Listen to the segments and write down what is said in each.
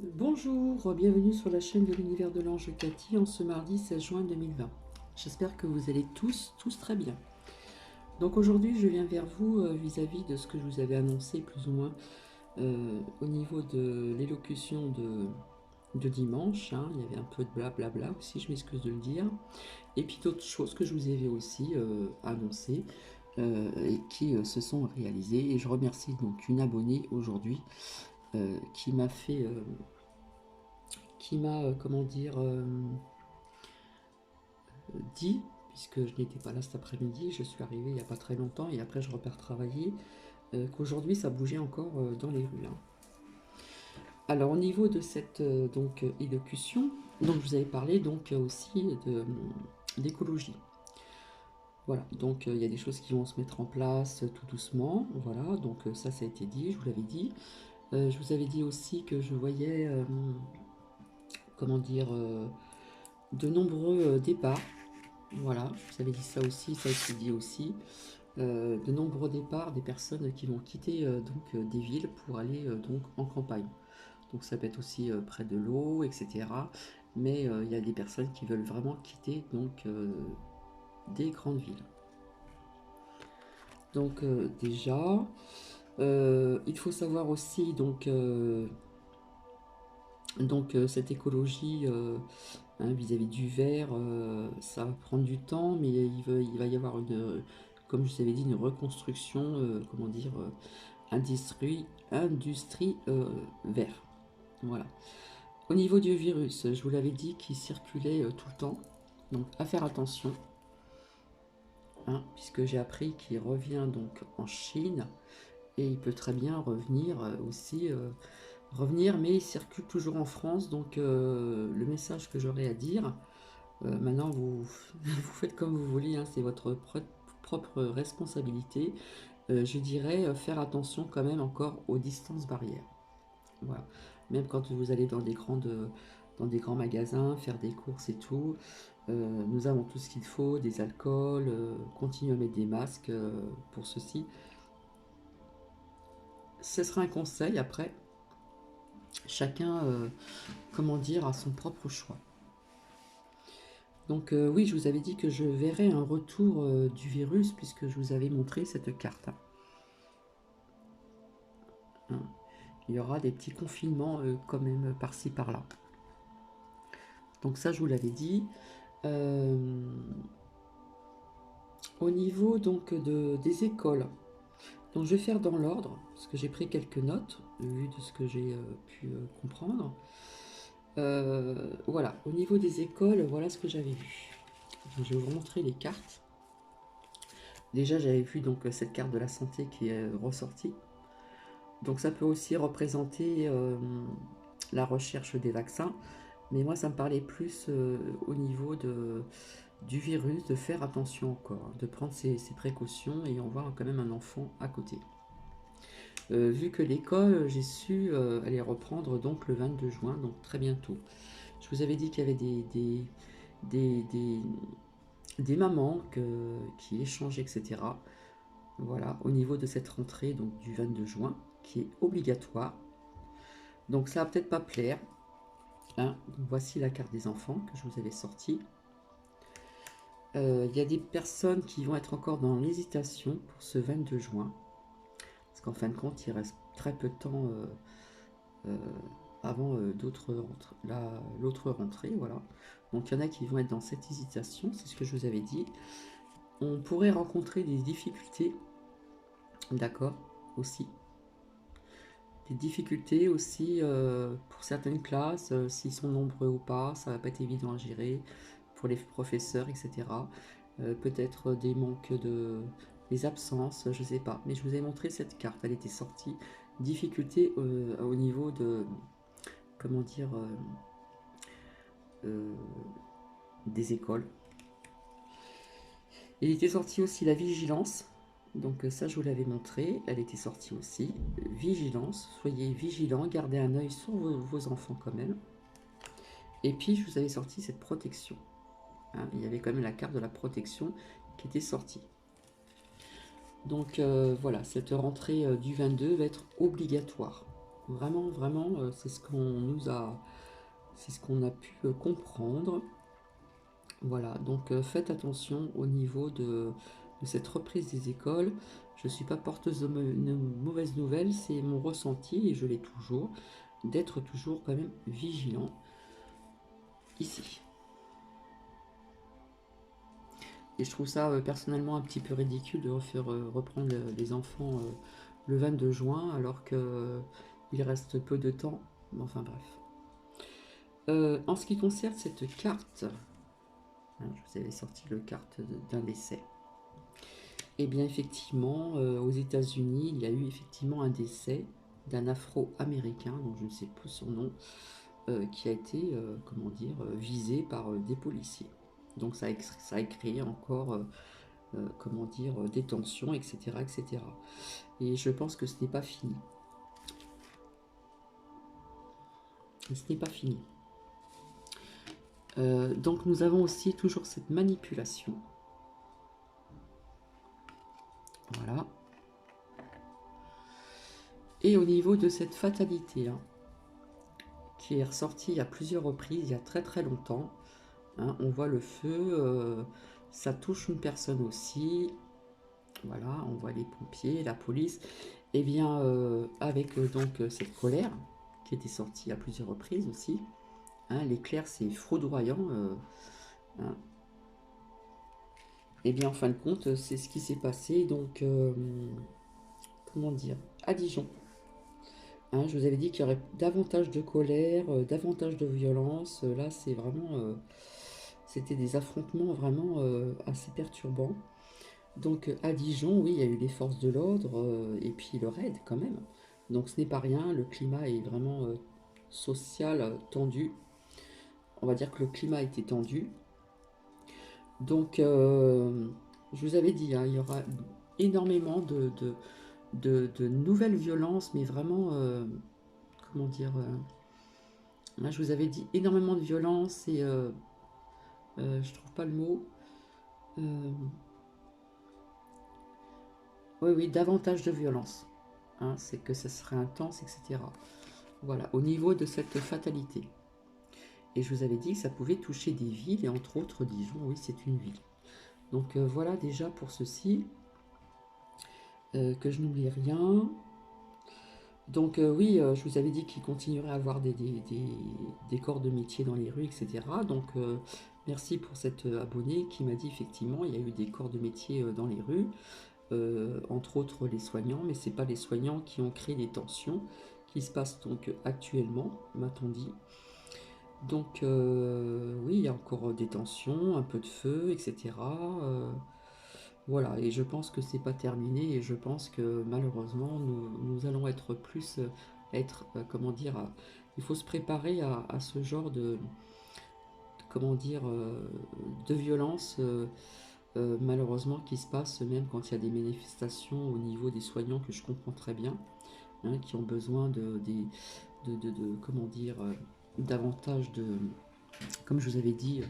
Bonjour, bienvenue sur la chaîne de l'univers de l'ange Cathy en ce mardi 16 juin 2020. J'espère que vous allez tous très bien. Donc aujourd'hui je viens vers vous vis-à-vis de ce que je vous avais annoncé plus ou moins au niveau de l'élocution de dimanche. Il y avait un peu de blablabla aussi, je m'excuse de le dire. Et puis d'autres choses que je vous avais aussi annoncées et qui se sont réalisées. Et je remercie donc une abonnée aujourd'hui qui m'a fait... comment dire, dit, puisque je n'étais pas là cet après-midi, je suis arrivée il n'y a pas très longtemps et après je repars travailler, qu'aujourd'hui ça bougeait encore dans les rues. Alors au niveau de cette élocution, donc je vous avais parlé donc aussi d'écologie. Voilà, donc il y a des choses qui vont se mettre en place tout doucement, voilà, donc ça a été dit, je vous l'avais dit. Je vous avais dit aussi que je voyais, comment dire, de nombreux départs. Voilà, je vous avais dit ça aussi, ça a été dit aussi. De nombreux départs des personnes qui vont quitter des villes pour aller donc en campagne. Donc ça peut être aussi près de l'eau, etc. Mais il y a des personnes qui veulent vraiment quitter des grandes villes. Donc déjà, il faut savoir aussi cette écologie vis-à-vis du verre, ça va prendre du temps, mais il va y avoir comme je vous avais dit, une reconstruction, comment dire, industrie vert. Voilà. Au niveau du virus, je vous l'avais dit qu'il circulait tout le temps, donc à faire attention, puisque j'ai appris qu'il revient donc en Chine et il peut très bien revenir aussi. Revenir, mais il circule toujours en France, donc le message que j'aurais à dire, maintenant vous, vous faites comme vous voulez, c'est votre propre responsabilité. Je dirais faire attention quand même encore aux distances barrières. Voilà. Même quand vous allez dans des grands magasins, faire des courses et tout, nous avons tout ce qu'il faut, des alcools, continuez à mettre des masques pour ceci. Ce sera un conseil après. Chacun, comment dire, a son propre choix. Donc oui, je vous avais dit que je verrais un retour du virus puisque je vous avais montré cette carte. Hein. Il y aura des petits confinements quand même par-ci par-là. Donc ça, je vous l'avais dit. Euh, Au niveau des écoles, donc je vais faire dans l'ordre parce que j'ai pris quelques notes vu de ce que j'ai pu comprendre. Voilà, au niveau des écoles, voilà ce que j'avais vu. Je vais vous montrer les cartes. Déjà, j'avais vu donc cette carte de la santé qui est ressortie. Donc ça peut aussi représenter la recherche des vaccins, mais moi ça me parlait plus au niveau du virus, de faire attention encore, de prendre ses précautions et on voit quand même un enfant à côté. Vu que l'école, j'ai su aller reprendre donc le 22 juin, donc très bientôt. Je vous avais dit qu'il y avait des, des, des mamans qui échangeaient, etc. Voilà, au niveau de cette rentrée donc du 22 juin, qui est obligatoire. Donc ça va peut-être pas plaire. Donc voici la carte des enfants que je vous avais sortie. Il y a des personnes qui vont être encore dans l'hésitation pour ce 22 juin. Parce qu'en fin de compte, il reste très peu de temps euh, avant l'autre rentrée. Voilà. Donc il y en a qui vont être dans cette hésitation, c'est ce que je vous avais dit. On pourrait rencontrer des difficultés, d'accord, aussi. Des difficultés aussi pour certaines classes, s'ils sont nombreux ou pas, ça va pas être évident à gérer pour les professeurs, etc. Peut-être des manques des absences, je sais pas. Mais je vous ai montré cette carte, elle était sortie. Difficulté au niveau de, comment dire, euh, des écoles. Il était sorti aussi la vigilance. Donc ça, je vous l'avais montré. Elle était sortie aussi. Vigilance. Soyez vigilants. Gardez un œil sur vos enfants quand même. Et puis, je vous avais sorti cette protection. Il y avait quand même la carte de la protection qui était sortie. Donc voilà, cette rentrée du 22 va être obligatoire. Vraiment, vraiment, c'est ce qu'on nous a, c'est ce qu'on a pu comprendre. Voilà, donc faites attention au niveau de cette reprise des écoles. Je ne suis pas porteuse de mauvaises nouvelles, c'est mon ressenti, et je l'ai toujours, d'être toujours quand même vigilant ici. Et je trouve ça personnellement un petit peu ridicule de refaire reprendre les enfants le 22 juin alors qu'il reste peu de temps. Enfin bref. En ce qui concerne cette carte, hein, je vous avais sorti le carte d'un décès. Et bien effectivement, aux États-Unis, il y a eu effectivement un décès d'un Afro-Américain, dont je ne sais plus son nom, qui a été, comment dire, visé par des policiers. Donc ça a créé encore, comment dire, des tensions, etc., etc. Et je pense que ce n'est pas fini. Ce n'est pas fini. Donc nous avons aussi toujours cette manipulation. Voilà. Et au niveau de cette fatalité, hein, qui est ressortie à plusieurs reprises, il y a très très longtemps, hein, on voit le feu, ça touche une personne aussi. Voilà, on voit les pompiers, la police. Et bien, avec donc cette colère, qui était sortie à plusieurs reprises aussi, hein, l'éclair c'est foudroyant. Hein. Et bien, en fin de compte, c'est ce qui s'est passé, donc, comment dire, à Dijon. Hein, je vous avais dit qu'il y aurait davantage de colère, davantage de violence. Là, c'est vraiment, c'était des affrontements vraiment assez perturbants. Donc à Dijon, oui, il y a eu les forces de l'ordre et puis le raid quand même. Donc ce n'est pas rien, le climat est vraiment social tendu. On va dire que le climat était tendu. Donc je vous avais dit, hein, il y aura énormément de nouvelles violences, mais vraiment, comment dire, là, je vous avais dit énormément de violence et je trouve pas le mot. Euh, oui, oui, davantage de violence. Hein, c'est que ça serait intense, etc. Voilà, au niveau de cette fatalité. Et je vous avais dit que ça pouvait toucher des villes, et entre autres Dijon, oui, c'est une ville. Donc voilà déjà pour ceci, que je n'oublie rien. Donc oui, je vous avais dit qu'il continuerait à avoir des corps de métier dans les rues, etc. Donc merci pour cet abonné qui m'a dit effectivement, il y a eu des corps de métier dans les rues, entre autres les soignants, mais ce n'est pas les soignants qui ont créé des tensions qui se passent donc actuellement, m'a-t-on dit. Donc oui, il y a encore des tensions, un peu de feu, etc. Voilà, et je pense que c'est pas terminé, et je pense que malheureusement nous allons être plus, comment dire, il faut se préparer à ce genre comment dire, de violence, malheureusement qui se passe même quand il y a des manifestations au niveau des soignants que je comprends très bien, hein, qui ont besoin comment dire, davantage comme je vous avais dit,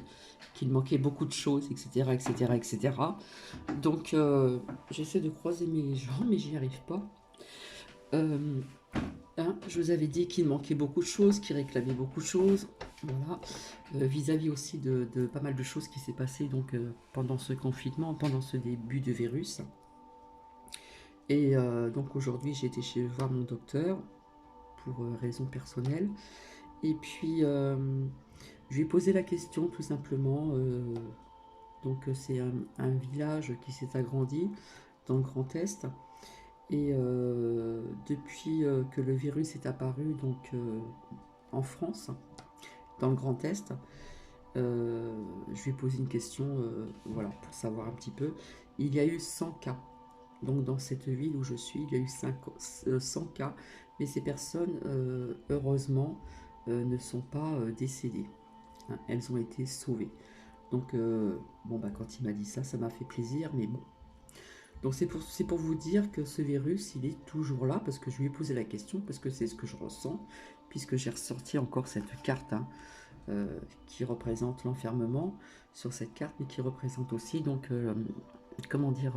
qu'il manquait beaucoup de choses, etc., etc., etc. Donc, j'essaie de croiser mes jambes, mais j'y arrive pas. Hein, je vous avais dit qu'il manquait beaucoup de choses, qu'il réclamait beaucoup de choses. Voilà. Vis-à-vis aussi de pas mal de choses qui s'est passé donc, pendant ce confinement, pendant ce début de virus. Et donc aujourd'hui, j'ai été voir mon docteur pour raisons personnelles. Et puis, je lui ai posé la question tout simplement. Donc c'est un village qui s'est agrandi dans le Grand Est. Et depuis que le virus est apparu donc, en France, dans le Grand Est, je lui ai posé une question voilà, pour savoir un petit peu. Il y a eu 100 cas. Donc dans cette ville où je suis, il y a eu 100 cas. Mais ces personnes, heureusement, ne sont pas décédées. Hein, elles ont été sauvées. Donc, bon, bah, quand il m'a dit ça, ça m'a fait plaisir, mais bon. Donc, c'est pour vous dire que ce virus, il est toujours là, parce que je lui ai posé la question, parce que c'est ce que je ressens, puisque j'ai ressorti encore cette carte, hein, qui représente l'enfermement sur cette carte, mais qui représente aussi, donc, comment dire,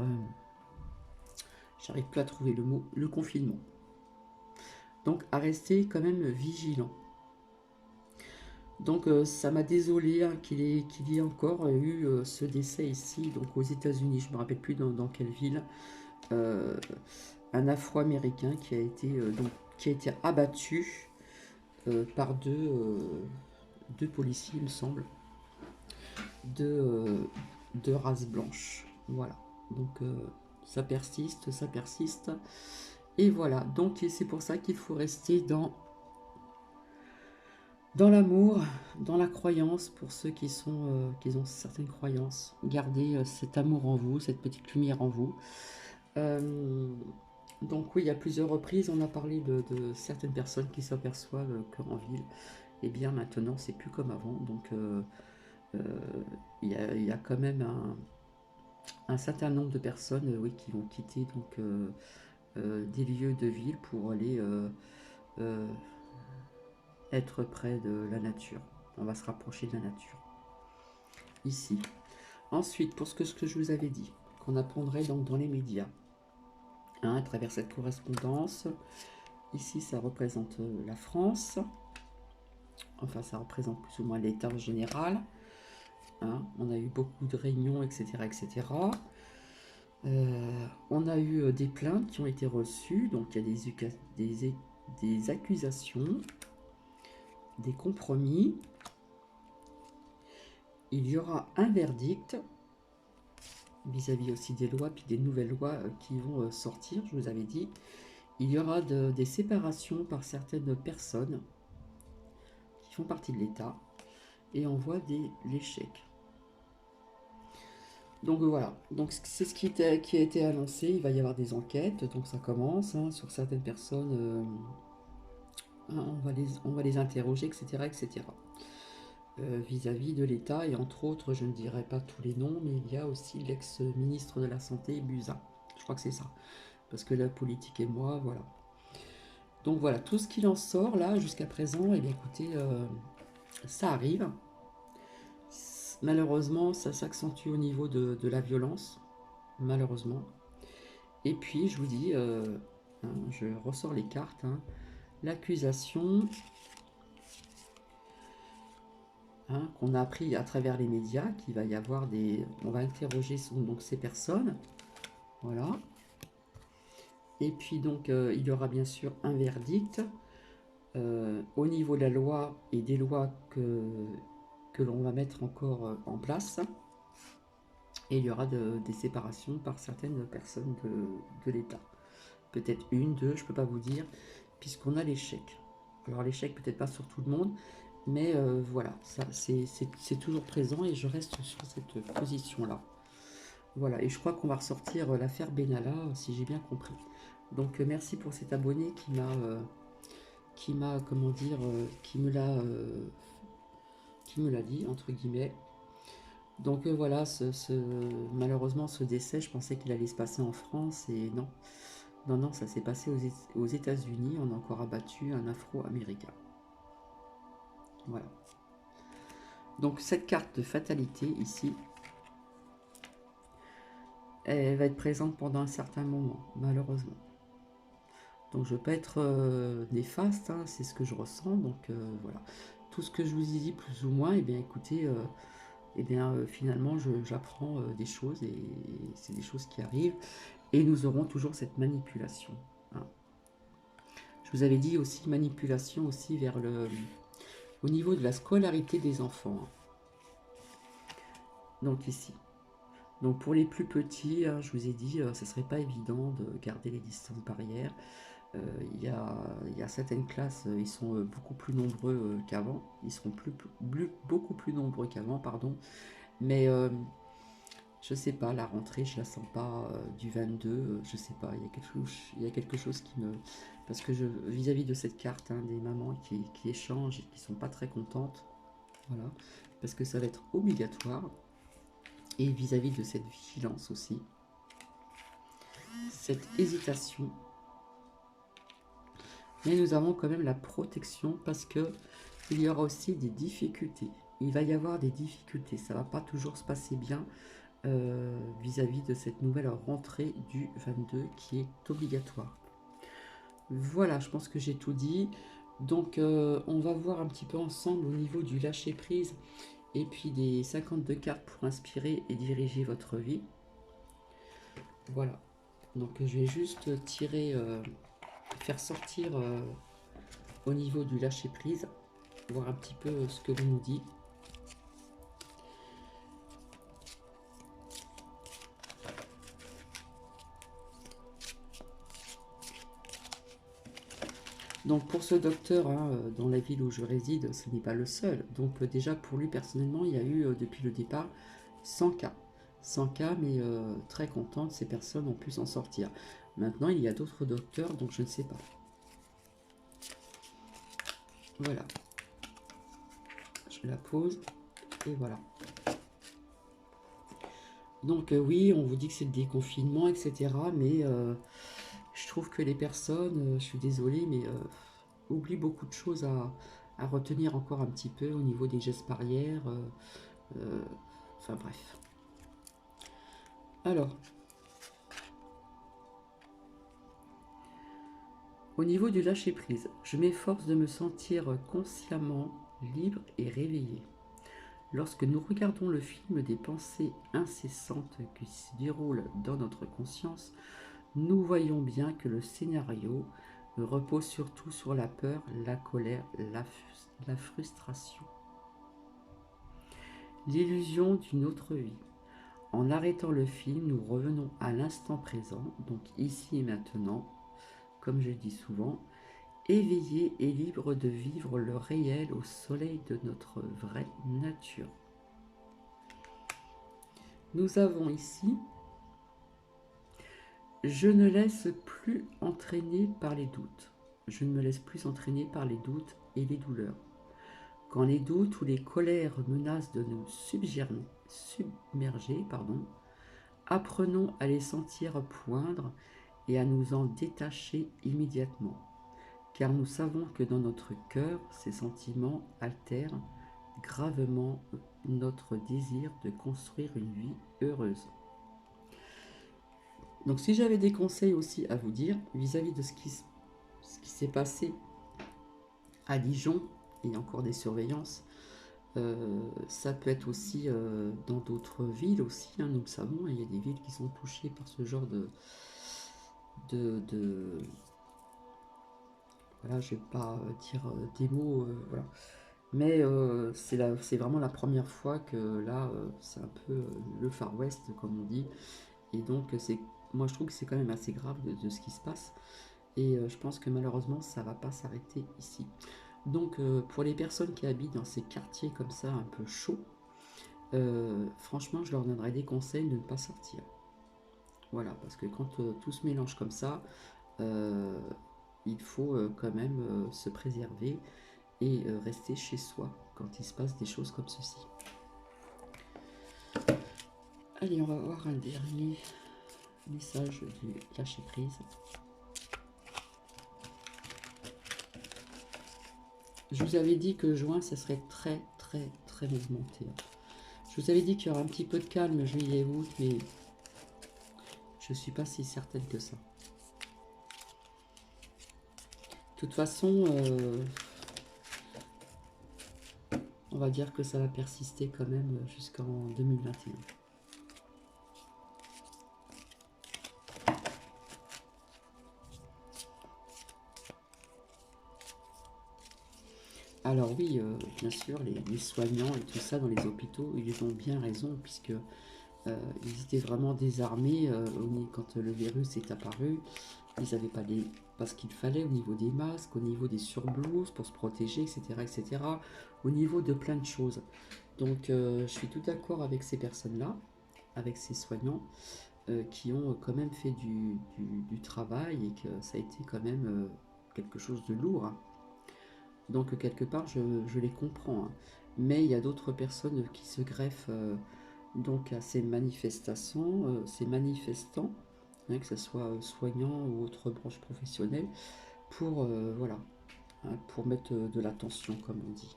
j'arrive plus à trouver le mot, le confinement. Donc à rester quand même vigilant. Donc ça m'a désolé hein, qu'il y ait encore eu ce décès ici, donc aux États-Unis, je ne me rappelle plus dans quelle ville, euh, un Afro-Américain qui a été abattu par deux policiers, il me semble, de, euh, de race blanche. Voilà. Donc ça persiste, ça persiste. Et voilà. Donc c'est pour ça qu'il faut rester dans l'amour, dans la croyance, pour ceux qui ont certaines croyances. Gardez cet amour en vous, cette petite lumière en vous. Euh, donc oui, il y a plusieurs reprises, on a parlé de certaines personnes qui s'aperçoivent qu'en ville, eh bien maintenant, c'est plus comme avant. Donc euh, il y a quand même un certain nombre de personnes oui, qui vont quitter des lieux de ville pour aller euh, être près de la nature. On va se rapprocher de la nature. Ici. Ensuite, pour ce que je vous avais dit, qu'on apprendrait donc dans les médias, hein, à travers cette correspondance. Ici, ça représente la France. Enfin, ça représente plus ou moins l'État en général. Hein, on a eu beaucoup de réunions, etc. etc. On a eu des plaintes qui ont été reçues. Donc, il y a des accusations, des compromis. Il y aura un verdict vis-à-vis aussi des lois, puis des nouvelles lois qui vont sortir, je vous avais dit. Il y aura des séparations par certaines personnes qui font partie de l'État et on voit l'échec. Donc voilà, donc c'est ce qui a été annoncé. Il va y avoir des enquêtes, donc ça commence hein, sur certaines personnes. Hein, on va les interroger, etc. etc. Vis-à-vis de l'État et entre autres, je ne dirai pas tous les noms, mais il y a aussi l'ex-ministre de la Santé, Buzyn. Je crois que c'est ça. Parce que la politique et moi, voilà. Donc voilà, tout ce qu'il en sort là jusqu'à présent, eh bien écoutez, ça arrive. Malheureusement, ça s'accentue au niveau de la violence, malheureusement. Et puis, je vous dis, hein, je ressors les cartes, hein, l'accusation hein, qu'on a appris à travers les médias, qu'il va y avoir on va interroger donc ces personnes, voilà. Et puis donc, il y aura bien sûr un verdict au niveau de la loi et des lois que l'on va mettre encore en place. Et il y aura des séparations par certaines personnes de l'État. Peut-être une, deux, je ne peux pas vous dire, puisqu'on a l'échec. Alors l'échec peut-être pas sur tout le monde, mais voilà, ça c'est toujours présent et je reste sur cette position-là. Voilà, et je crois qu'on va ressortir l'affaire Benalla, si j'ai bien compris. Donc merci pour cet abonné comment dire, qui me l'a dit, entre guillemets. Donc voilà, malheureusement ce décès, je pensais qu'il allait se passer en France et non. Non, non, ça s'est passé aux États-Unis. On a encore abattu un Afro-Américain. Voilà. Donc cette carte de fatalité ici, elle va être présente pendant un certain moment, malheureusement. Donc je ne veux pas être néfaste, hein, c'est ce que je ressens. Donc voilà. Tout ce que je vous ai dit plus ou moins, et eh bien écoutez, finalement j'apprends des choses et c'est des choses qui arrivent. Et nous aurons toujours cette manipulation. Hein. Je vous avais dit aussi manipulation aussi au niveau de la scolarité des enfants. Hein. Donc ici. Donc pour les plus petits, hein, je vous ai dit, ce serait pas évident de garder les distances barrières. Il y a certaines classes, ils sont beaucoup plus nombreux qu'avant. Ils seront beaucoup plus nombreux qu'avant, pardon. Mais je sais pas, la rentrée, je la sens pas du 22. Je sais pas, il y a quelque chose qui me... Parce que vis-à-vis de cette carte, hein, des mamans qui échangent et qui sont pas très contentes. Voilà. Parce que ça va être obligatoire. Et vis-à-vis de cette vigilance aussi. Cette hésitation. Mais nous avons quand même la protection parce que il y aura aussi des difficultés. Il va y avoir des difficultés. Ça va pas toujours se passer bien vis-à-vis de cette nouvelle rentrée du 22 qui est obligatoire. Voilà, je pense que j'ai tout dit. Donc, on va voir un petit peu ensemble au niveau du lâcher-prise et puis des 52 cartes pour inspirer et diriger votre vie. Voilà. Donc, je vais juste tirer, faire sortir au niveau du lâcher-prise, voir un petit peu ce que l'on nous dit. Donc pour ce docteur, hein, dans la ville où je réside, ce n'est pas le seul. Donc déjà pour lui personnellement, il y a eu depuis le départ 100 cas. 100 cas, mais très contente, ces personnes ont pu s'en sortir. Maintenant, il y a d'autres docteurs, donc je ne sais pas. Voilà. Je la pose, et voilà. Donc oui, on vous dit que c'est le déconfinement, etc. Mais je trouve que les personnes, je suis désolée, mais oublient beaucoup de choses à retenir encore un petit peu au niveau des gestes barrières. Enfin bref. Alors, au niveau du lâcher-prise, je m'efforce de me sentir consciemment libre et réveillé. Lorsque nous regardons le film des pensées incessantes qui se déroulent dans notre conscience, nous voyons bien que le scénario repose surtout sur la peur, la colère, la frustration. L'illusion d'une autre vie. En arrêtant le film, nous revenons à l'instant présent, donc ici et maintenant, comme je dis souvent, éveillé et libre de vivre le réel au soleil de notre vraie nature. Nous avons ici, je ne laisse plus entraîner par les doutes. Je ne me laisse plus entraîner par les doutes et les douleurs. Quand les doutes ou les colères menacent de nous submerger, apprenons à les sentir poindre et à nous en détacher immédiatement, car nous savons que dans notre cœur, ces sentiments altèrent gravement notre désir de construire une vie heureuse. Donc si j'avais des conseils aussi à vous dire vis-à-vis de ce qui s'est passé à Dijon, et encore des surveillances, ça peut être aussi dans d'autres villes aussi, hein, nous le savons, il y a des villes qui sont touchées par ce genre de voilà, je vais pas dire des mots, voilà. Mais c'est vraiment la première fois que là, c'est un peu le Far West, comme on dit. Et donc, moi, je trouve que c'est quand même assez grave de ce qui se passe. Et je pense que malheureusement, ça va pas s'arrêter ici. Donc, pour les personnes qui habitent dans ces quartiers comme ça, un peu chauds, franchement, je leur donnerais des conseils de ne pas sortir. Voilà, parce que quand tout se mélange comme ça, il faut quand même se préserver et rester chez soi quand il se passe des choses comme ceci. Allez, on va voir un dernier message du lâcher prise. Je vous avais dit que juin, ça serait très très très mouvementé. Je vous avais dit qu'il y aura un petit peu de calme juillet et août, mais je ne suis pas si certaine que ça. De toute façon, on va dire que ça va persister quand même jusqu'en 2021. Alors oui, bien sûr, les soignants et tout ça dans les hôpitaux, ils ont bien raison, puisque ils étaient vraiment désarmés quand le virus est apparu. Ils n'avaient pas ce qu'il fallait au niveau des masques, au niveau des surblouses pour se protéger, etc., etc., au niveau de plein de choses. Donc je suis tout d'accord avec ces personnes-là, avec ces soignants, qui ont quand même fait du travail et que ça a été quand même quelque chose de lourd, hein. Donc quelque part, je les comprends, hein. Mais il y a d'autres personnes qui se greffent donc à ces manifestations, ces manifestants, hein, que ce soit soignants ou autres branches professionnelles, pour voilà, hein, pour mettre de l'attention, comme on dit.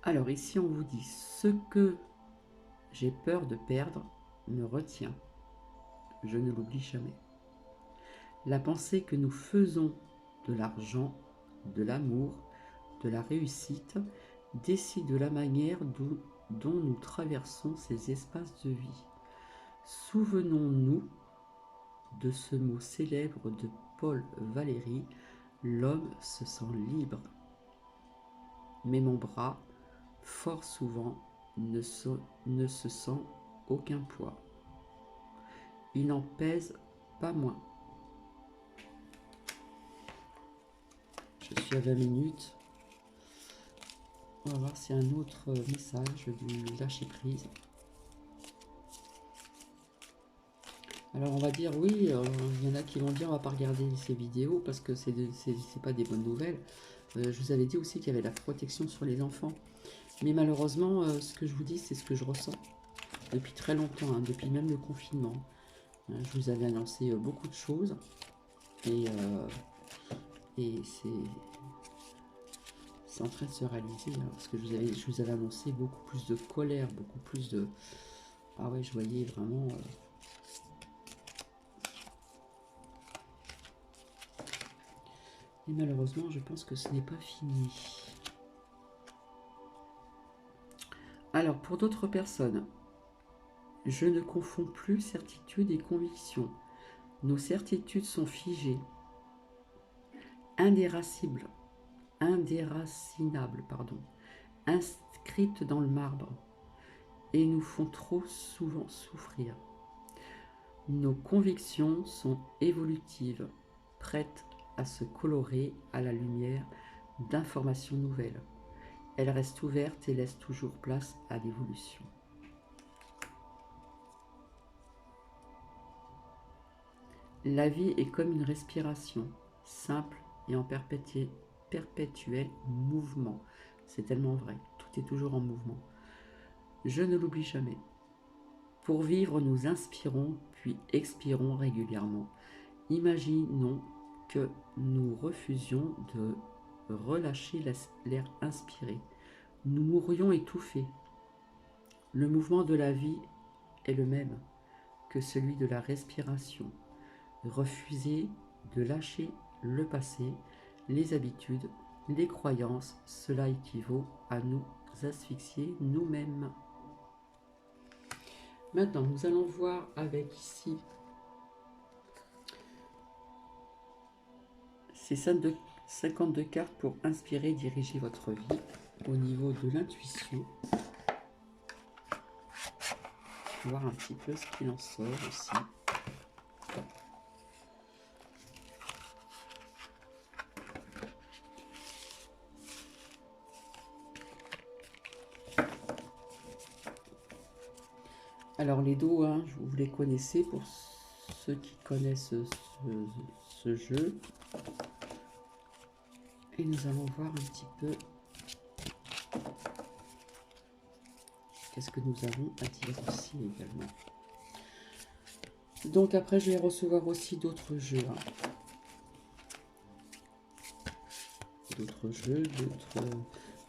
Alors ici, on vous dit ce que j'ai peur de perdre me retient. Je ne l'oublie jamais. La pensée que nous faisons de l'argent, de l'amour, de la réussite, décide de la manière dont nous traversons ces espaces de vie. Souvenons-nous de ce mot célèbre de Paul Valéry, l'homme se sent libre. Mais mon bras, fort souvent, ne se sent aucun poids. Il n'en pèse pas moins. Je suis à 20 minutes. On va voir si un autre message du lâcher prise. Alors on va dire oui, il y en a qui vont dire on va pas regarder ces vidéos parce que c'est pas des bonnes nouvelles. Je vous avais dit aussi qu'il y avait la protection sur les enfants. Mais malheureusement, ce que je vous dis, c'est ce que je ressens depuis très longtemps, hein, depuis même le confinement. Je vous avais annoncé beaucoup de choses et c'est en train de se réaliser, hein, parce que je vous avais annoncé beaucoup plus de colère, beaucoup plus de... Ah ouais, je voyais vraiment... Et malheureusement, je pense que ce n'est pas fini. Alors, pour d'autres personnes, je ne confonds plus certitude et conviction. Nos certitudes sont figées, indéracinables, inscrites dans le marbre, et nous font trop souvent souffrir. Nos convictions sont évolutives, prêtes à se colorer à la lumière d'informations nouvelles. Elles restent ouvertes et laissent toujours place à l'évolution. La vie est comme une respiration, simple et en perpétuel mouvement. C'est tellement vrai, tout est toujours en mouvement. Je ne l'oublie jamais. Pour vivre, nous inspirons puis expirons régulièrement. Imaginons que nous refusions de relâcher l'air inspiré. Nous mourrions étouffés. Le mouvement de la vie est le même que celui de la respiration. Refuser de lâcher le passé, les habitudes, les croyances, cela équivaut à nous asphyxier nous-mêmes. Maintenant, nous allons voir avec ici ces 52 cartes pour inspirer et diriger votre vie au niveau de l'intuition. Voir un petit peu ce qu'il en sort aussi. Alors les dos, hein, vous les connaissez pour ceux qui connaissent ce jeu. Et nous allons voir un petit peu qu'est-ce que nous avons à dire ici également. Donc après, je vais recevoir aussi d'autres jeux. Hein. D'autres jeux, d'autres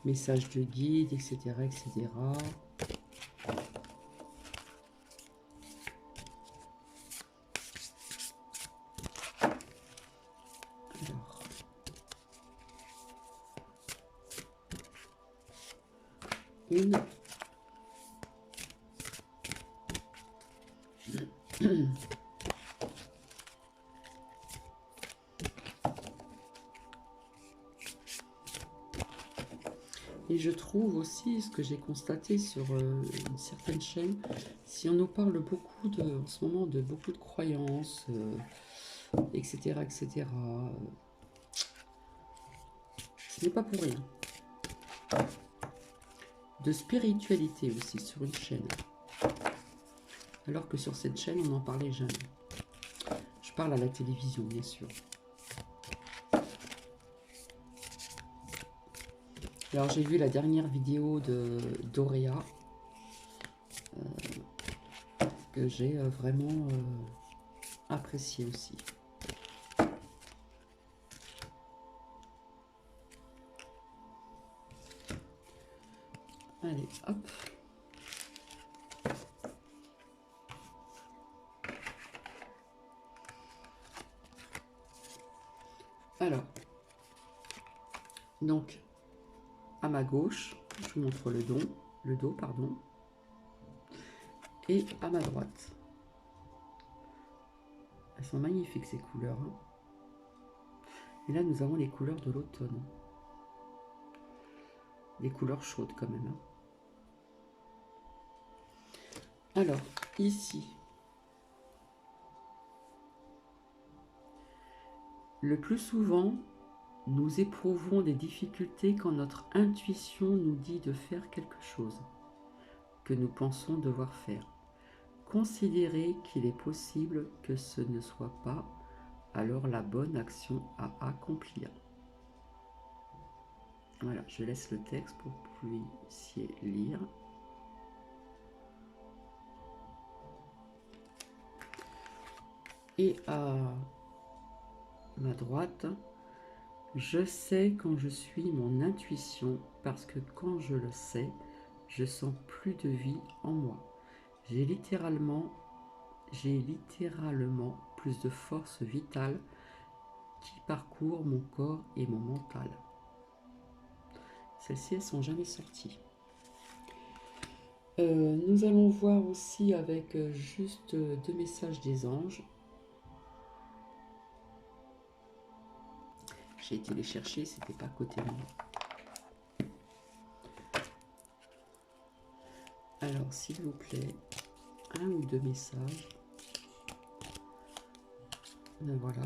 messages de guide, etc. etc. Une. Et je trouve aussi ce que j'ai constaté sur une certaine chaîne, si on nous parle beaucoup en ce moment de beaucoup de croyances, etc., etc., ce n'est pas pour rien. De spiritualité aussi sur une chaîne. Alors que sur cette chaîne, on n'en parlait jamais. Je parle à la télévision, bien sûr. Alors j'ai vu la dernière vidéo d'Auréa que j'ai vraiment apprécié aussi. Allez, hop. Donc, à ma gauche, je vous montre le dos, pardon, et à ma droite. Elles sont magnifiques ces couleurs. Hein. Et là, nous avons les couleurs de l'automne. Des couleurs chaudes quand même. Hein. Alors, ici, le plus souvent, nous éprouvons des difficultés quand notre intuition nous dit de faire quelque chose que nous pensons devoir faire. Considérez qu'il est possible que ce ne soit pas alors la bonne action à accomplir. Voilà, je laisse le texte pour que vous puissiez lire. Et à ma droite, je sais quand je suis mon intuition parce que quand je le sais, je sens plus de vie en moi. J'ai littéralement plus de force vitale qui parcourt mon corps et mon mental. Celles-ci, elles sont jamais sorties. Nous allons voir aussi avec juste 2 messages des anges. J'ai été les chercher, c'était pas à côté de moi. Alors, s'il vous plaît, 1 ou 2 messages. Ben voilà.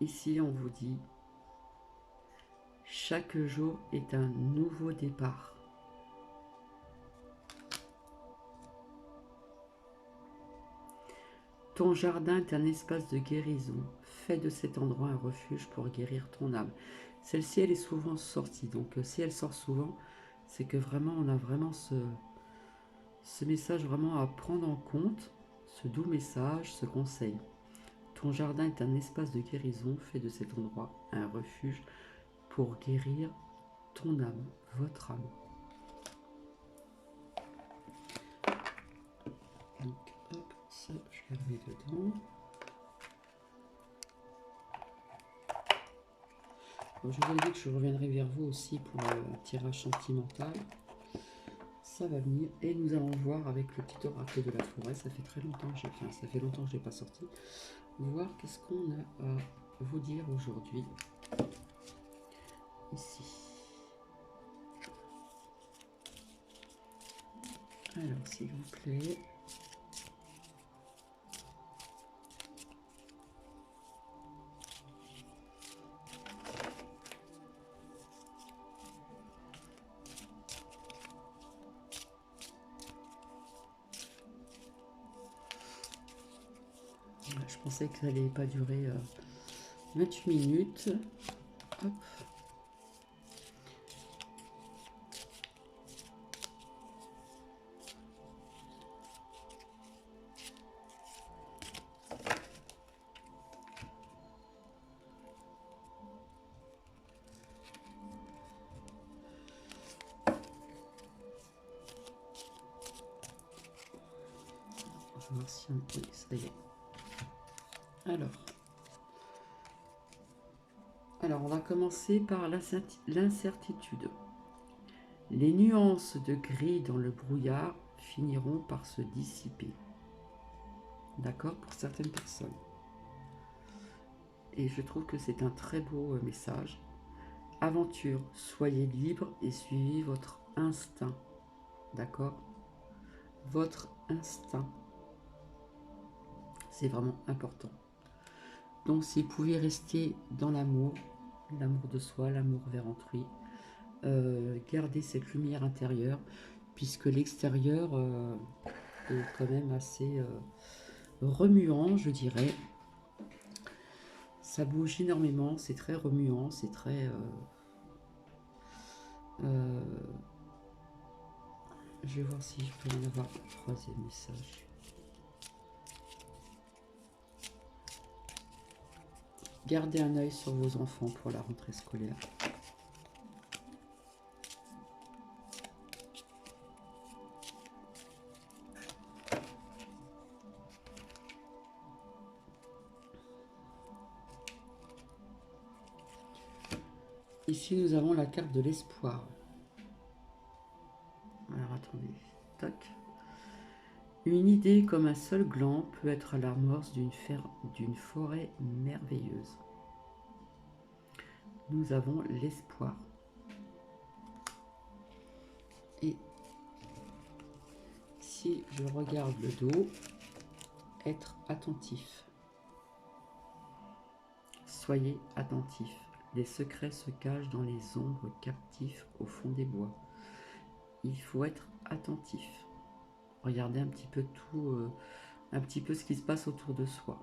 Ici, on vous dit, chaque jour est un nouveau départ. Ton jardin est un espace de guérison. Fais de cet endroit un refuge pour guérir ton âme. Celle-ci, elle est souvent sortie. Donc, si elle sort souvent, c'est que vraiment, on a vraiment ce message vraiment à prendre en compte, ce doux message, ce conseil. Ton jardin est un espace de guérison. Fais de cet endroit un refuge pour guérir ton âme, votre âme. Donc, hop, ça, je le mets dedans. Bon, je vous ai dit que je reviendrai vers vous aussi pour un tirage sentimental. Ça va venir. Et nous allons voir avec le petit oracle de la forêt. Ça fait très longtemps que ça fait longtemps que je ne l'ai pas sorti. Voir qu'est-ce qu'on a à vous dire aujourd'hui. Ici. Alors, s'il vous plaît. Je pensais que ça n'allait pas durer 28 minutes. Hop. On va voir si on... Oui, ça y est. Alors, on va commencer par l'incertitude. Les nuances de gris dans le brouillard finiront par se dissiper. D'accord, pour certaines personnes. Et je trouve que c'est un très beau message. Aventure, soyez libre et suivez votre instinct. D'accord? Votre instinct. C'est vraiment important. Donc, si vous pouvez rester dans l'amour de soi, l'amour vers autrui, gardez cette lumière intérieure, puisque l'extérieur est quand même assez remuant, je dirais. Ça bouge énormément, c'est très remuant, c'est très... je vais voir si je peux en avoir un troisième message. Gardez un œil sur vos enfants pour la rentrée scolaire. Ici, nous avons la carte de l'espoir. Alors, attendez. Tac. Une idée comme un seul gland peut être l'amorce d'une forêt merveilleuse. Nous avons l'espoir. Et si je regarde le dos, être attentif. Soyez attentif. Les secrets se cachent dans les ombres captifs au fond des bois. Il faut être attentif. Regardez un petit peu tout, un petit peu ce qui se passe autour de soi.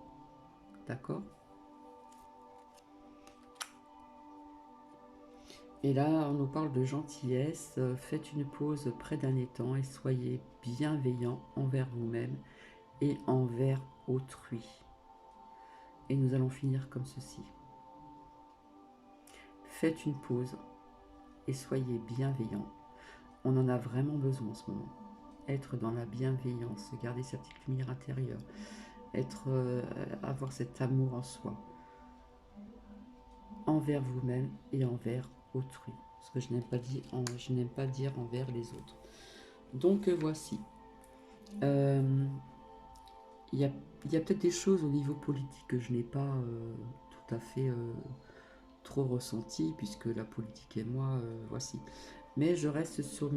D'accord? Et là, on nous parle de gentillesse. Faites une pause près d'un étang et soyez bienveillant envers vous-même et envers autrui. Et nous allons finir comme ceci. Faites une pause et soyez bienveillant. On en a vraiment besoin en ce moment. Être dans la bienveillance, garder sa petite lumière intérieure, avoir cet amour en soi, envers vous-même et envers autrui. Parce que je n'aime pas dire envers les autres. Donc voici. Il y a peut-être des choses au niveau politique que je n'ai pas tout à fait trop ressenti, puisque la politique et moi, voici. Mais je reste sur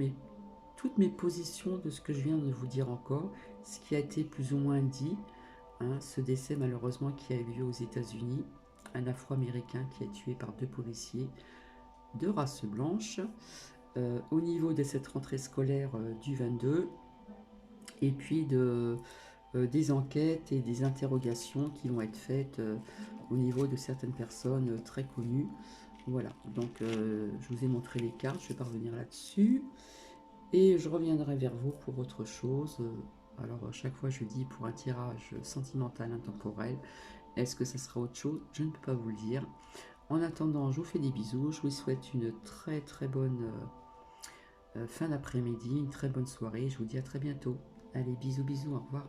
toutes mes positions de ce que je viens de vous dire encore, ce qui a été plus ou moins dit, hein, ce décès malheureusement qui a eu lieu aux États-Unis, un Afro-Américain qui est tué par 2 policiers de race blanche, au niveau de cette rentrée scolaire du 22, et puis des enquêtes et des interrogations qui vont être faites au niveau de certaines personnes très connues. Voilà, donc je vous ai montré les cartes, je vais pas revenir là-dessus. Et je reviendrai vers vous pour autre chose. Alors, chaque fois, je dis pour un tirage sentimental intemporel. Est-ce que ça sera autre chose? Je ne peux pas vous le dire. En attendant, je vous fais des bisous. Je vous souhaite une très très bonne fin d'après-midi, une très bonne soirée. Je vous dis à très bientôt. Allez, bisous, bisous, au revoir.